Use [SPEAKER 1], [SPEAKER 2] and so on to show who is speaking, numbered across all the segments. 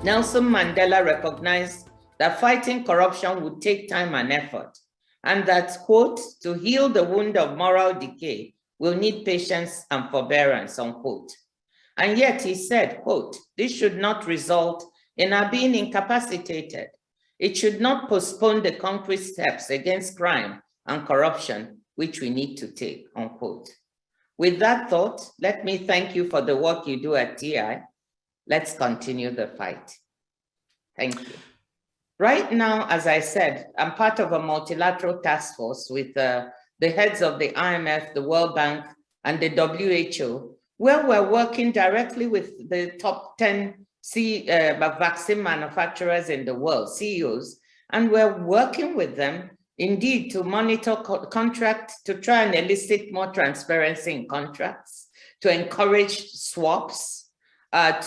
[SPEAKER 1] Nelson Mandela recognized that fighting corruption would take time and effort, and that, quote, to heal the wound of moral decay will need patience and forbearance, unquote. And yet he said, quote, this should not result in our being incapacitated. It should not postpone the concrete steps against crime and corruption, which we need to take, unquote. With that thought, let me thank you for the work you do at TI. Let's continue the fight. Thank you. Right now, as I said, I'm part of a multilateral task force with the heads of the IMF, the World Bank, and the WHO, where we're working directly with the top 10 vaccine manufacturers in the world, CEOs, and we're working with them indeed to monitor contracts, to try and elicit more transparency in contracts, to encourage swaps.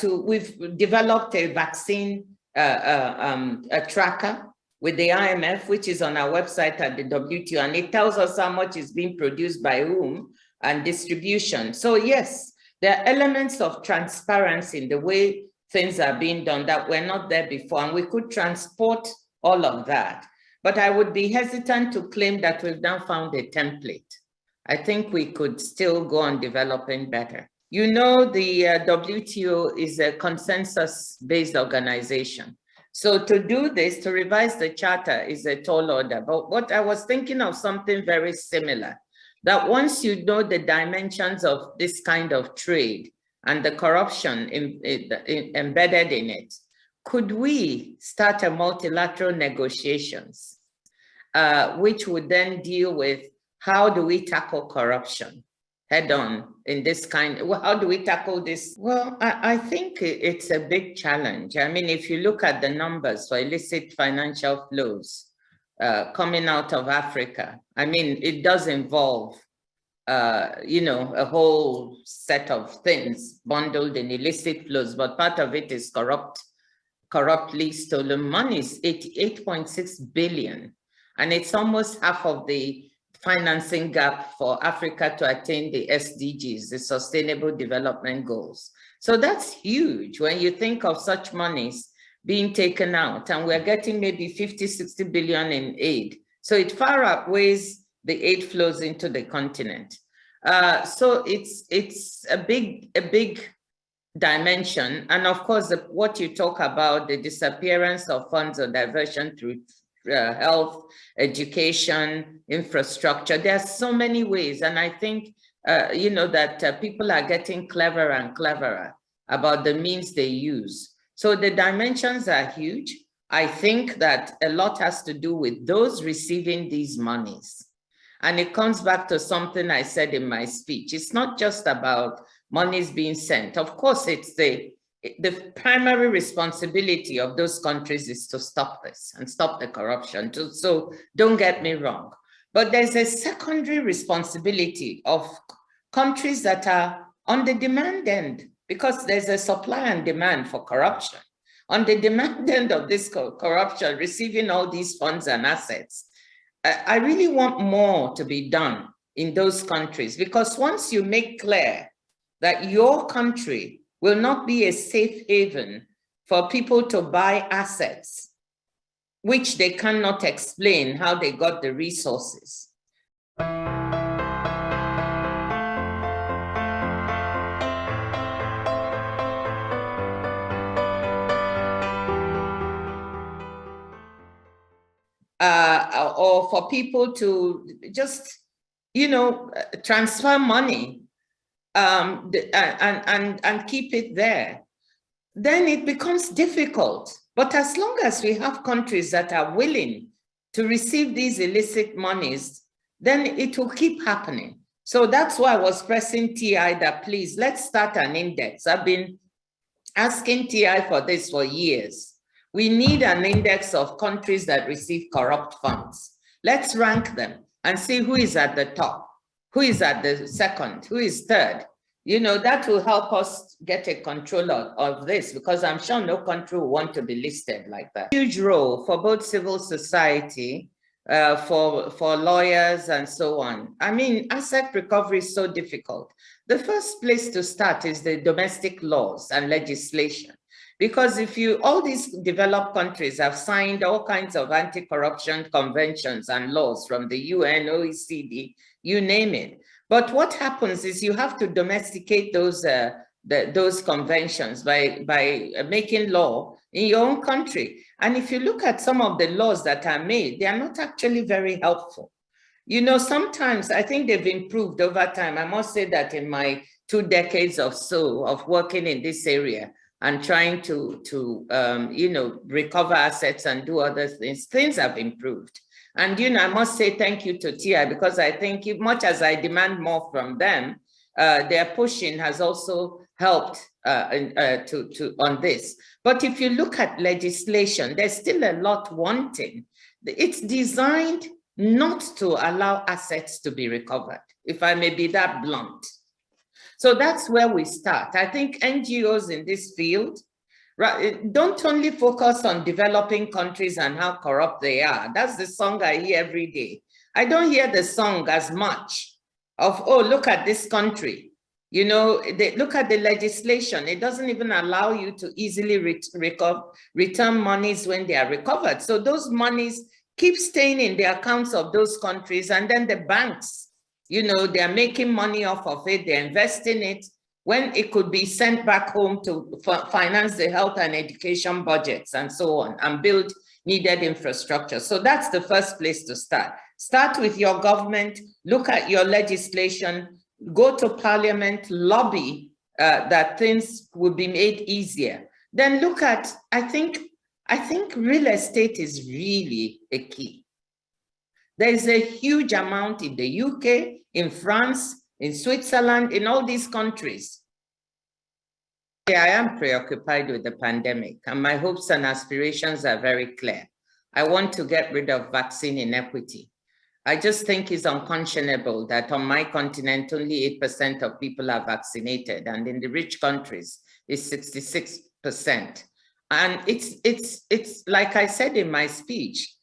[SPEAKER 1] We've developed a vaccine a tracker with the IMF, which is on our website at the WTO, and it tells us how much is being produced by whom and distribution. So yes, there are elements of transparency in the way things are being done that were not there before, and we could transport all of that. But I would be hesitant to claim that we've now found a template. I think we could still go on developing better. You know, the WTO is a consensus-based organization. So to do this, to revise the charter is a tall order. But what I was thinking of something very similar, that once you know the dimensions of this kind of trade and the corruption embedded in it, could we start a multilateral negotiations, which would then deal with how do we tackle corruption head on in this kind? Well, how do we tackle this? Well, I think it's a big challenge. I mean, if you look at the numbers for illicit financial flows coming out of Africa, I mean, it does involve, you know, a whole set of things bundled in illicit flows, but part of it is corruptly stolen money. It's 88.6 billion. And it's almost half of the financing gap for Africa to attain the SDGs, the Sustainable Development Goals. So that's huge when you think of such monies being taken out, and we're getting maybe 50, 60 billion in aid. So it far outweighs the aid flows into the continent. So it's a big dimension. And of course, what you talk about, the disappearance of funds or diversion through health, education, infrastructure. There are so many ways. And I think, you know, that people are getting cleverer and cleverer about the means they use. So the dimensions are huge. I think that a lot has to do with those receiving these monies. And it comes back to something I said in my speech. It's not just about monies being sent. Of course, it's the primary responsibility of those countries is to stop this and stop the corruption. So don't get me wrong. But there's a secondary responsibility of countries that are on the demand end, because there's a supply and demand for corruption. On the demand end of this corruption, receiving all these funds and assets, I really want more to be done in those countries, because once you make clear that your country will not be a safe haven for people to buy assets, which they cannot explain how they got the resources. Or for people to just, you know, transfer money and keep it there, then it becomes difficult. But as long as we have countries that are willing to receive these illicit monies, then it will keep happening. So that's why I was pressing TI that please, let's start an index. I've been asking TI for this for years. We need an index of countries that receive corrupt funds. Let's rank them and see who is at the top, who is at the second, who is third. You know, that will help us get a control of this, because I'm sure no country will want to be listed like that. Huge role for both civil society, for lawyers and so on. I mean, asset recovery is so difficult. The first place to start is the domestic laws and legislation. Because if all these developed countries have signed all kinds of anti-corruption conventions and laws from the UN, OECD, you name it. But what happens is you have to domesticate those conventions by making law in your own country. And if you look at some of the laws that are made, they are not actually very helpful. You know, sometimes I think they've improved over time. I must say that in my 2 decades or so of working in this area and trying to you know, recover assets and do other things, things have improved. And, you know, I must say thank you to TI, because I think much as I demand more from them, their pushing has also helped on this. But if you look at legislation, there's still a lot wanting. It's designed not to allow assets to be recovered, if I may be that blunt. So that's where we start. I think NGOs in this field don't only focus on developing countries and how corrupt they are. That's the song I hear every day. I don't hear the song as much of, oh, look at this country. You know, look at the legislation. It doesn't even allow you to easily return monies when they are recovered. So those monies keep staying in the accounts of those countries, and then the banks, you know, they're making money off of it, they're investing it, when it could be sent back home to finance the health and education budgets and so on, and build needed infrastructure. So that's the first place to start. Start with your government, look at your legislation, go to parliament, lobby that things would be made easier. Then look at, I think real estate is really a key. There is a huge amount in the UK, in France, in Switzerland, in all these countries. I am preoccupied with the pandemic, and my hopes and aspirations are very clear. I want to get rid of vaccine inequity. I just think it's unconscionable that on my continent, only 8% of people are vaccinated, and in the rich countries, it's 66%. And it's like I said in my speech,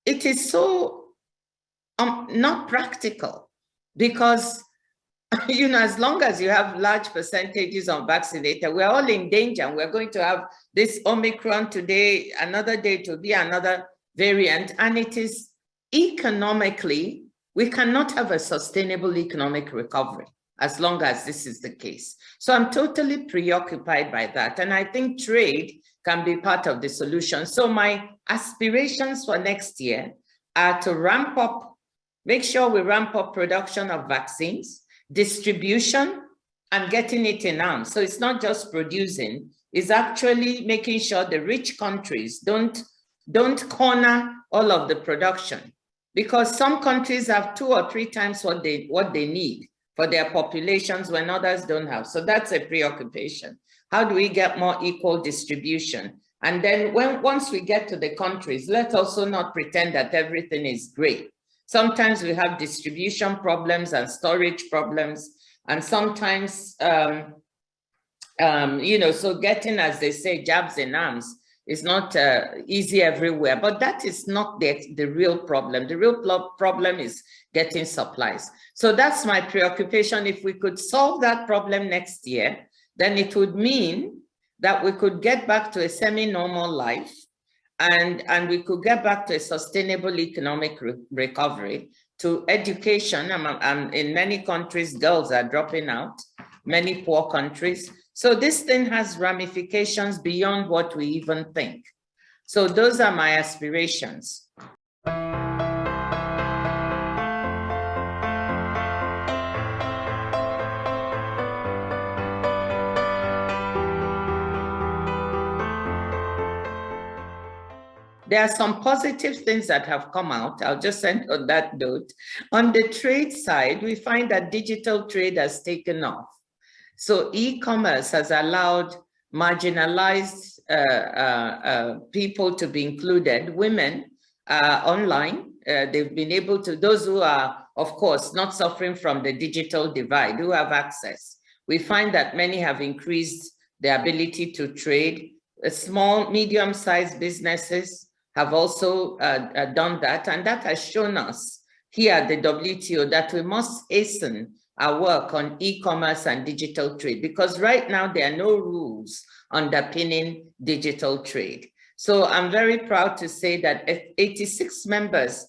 [SPEAKER 1] it is so not practical, because, you know, as long as you have large percentages of vaccinated, we're all in danger. And we're going to have this Omicron today, another day to be another variant. And it is economically, we cannot have a sustainable economic recovery as long as this is the case. So I'm totally preoccupied by that. And I think trade can be part of the solution. So my aspirations for next year are to ramp up, make sure we ramp up production of vaccines, distribution, and getting it in arms. So it's not just producing, it's actually making sure the rich countries don't corner all of the production, because some countries have 2 or 3 times what they need for their populations when others don't have. So that's a preoccupation. How do we get more equal distribution? And then once we get to the countries, let's also not pretend that everything is great. Sometimes we have distribution problems and storage problems, and sometimes, you know, so getting, as they say, jabs in arms is not easy everywhere, but that is not the real problem. The real problem is getting supplies. So that's my preoccupation. If we could solve that problem next year, then it would mean that we could get back to a semi-normal life, and we could get back to a sustainable economic recovery, to education. In many countries, girls are dropping out, many poor countries. So this thing has ramifications beyond what we even think. So those are my aspirations. There are some positive things that have come out. I'll just end on that note. On the trade side, we find that digital trade has taken off. So e-commerce has allowed marginalized people to be included, women online. They've been able to, those who are, of course, not suffering from the digital divide, who have access. We find that many have increased their ability to trade. Small, medium-sized businesses have also done that. And that has shown us here at the WTO that we must hasten our work on e-commerce and digital trade, because right now there are no rules underpinning digital trade. So I'm very proud to say that 86 members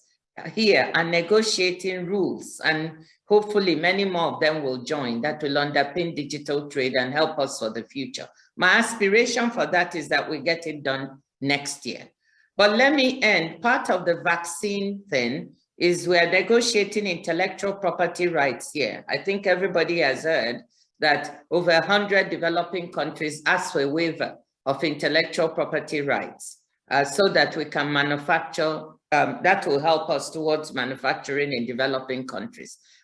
[SPEAKER 1] here are negotiating rules, and hopefully many more of them will join that will underpin digital trade and help us for the future. My aspiration for that is that we get it done next year. But let me end. Part of the vaccine thing is we're negotiating intellectual property rights here. I think everybody has heard that over 100 developing countries asked for a waiver of intellectual property rights so that we can manufacture, that will help us towards manufacturing in developing countries.